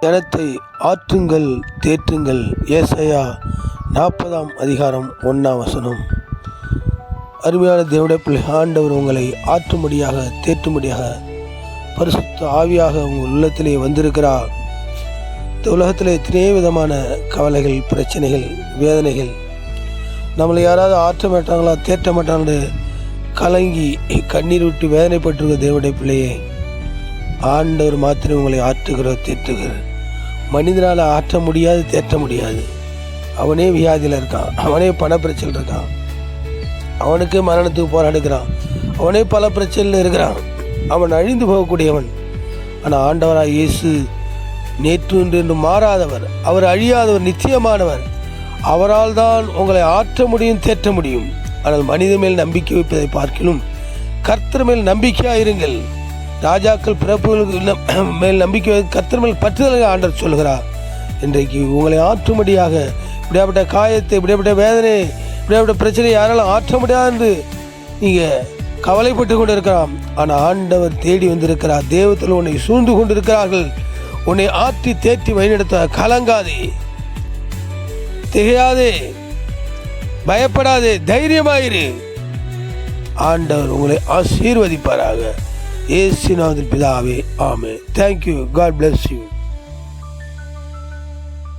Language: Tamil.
ஜனத்தை ஆற்றுங்கள் தேற்றுங்கள். ஏசாயா 40 அதிகாரம் 1 அருமையான தேவனுடைய பிள்ளை, ஆண்டவர் உங்களை ஆற்றும்படியாக தேற்றும்படியாக பரிசுத்த ஆவியாக உங்கள் உள்ளத்திலே வந்திருக்கிறார். இந்த உலகத்தில் எத்தனையோ விதமான கவலைகள், பிரச்சனைகள், வேதனைகள், நம்மளை யாராவது ஆற்ற மாட்டாங்களா தேற்ற மாட்டாங்களு கலங்கி கண்ணீர் விட்டு வேதனைப்பட்டிருக்க தேவனுடைய பிள்ளையே, ஆண்டவர் மாத்திரம் உங்களை ஆற்றுகிறார், தேற்றுகிறார். மனிதனால் ஆற்ற முடியாது, தேற்ற முடியாது. அவனே வியாதியில் இருக்கான், அவனே பண பிரச்சனை இருக்கான், அவனுக்கு மரணத்துக்கு போராடுகிறான், அவனே பல பிரச்சனையில் இருக்கிறான், அவன் அழிந்து போகக்கூடியவன். ஆனால் ஆண்டவராக இயேசு நேற்று என்று மாறாதவர், அவர் அழியாதவர், நிச்சயமானவர். அவரால் தான் உங்களை ஆற்ற முடியும், தேற்ற முடியும். ஆனால் மனித மேல் நம்பிக்கை வைப்பதை பார்க்கிலும் கர்த்தர் மேல் நம்பிக்கையாக இருங்கள். ராஜாக்கள் பிறப்புகளுக்கு மேல் நம்பிக்கை கர்த்தர் மேல் பற்றுதலை ஆண்டவர் சொல்கிறார். இன்றைக்கு உங்களை ஆற்றும்படியாக இப்படியாப்பட்ட காயத்தை, இப்படியாப்பட்ட வேதனை, இப்படியாப்பட்ட பிரச்சனை யாராலும் ஆற்ற முடியாது என்று நீங்கள் கவலைப்பட்டு கொண்டு இருக்கலாம். ஆனால் ஆண்டவர் தேடி வந்திருக்கிறார். தேவத்தில் உன்னை சூழ்ந்து கொண்டிருக்கிறார்கள். உன்னை ஆற்றி தேற்றி வழிநடத்த கலங்காதே, திகையாதே, பயப்படாதே, தைரியமாயிரு. ஆண்டவர் உங்களை ஆசீர்வதிப்பாராக. இயேசுவின் நாமத்தில் பிதாவே, ஆமென். Thank you. God bless you.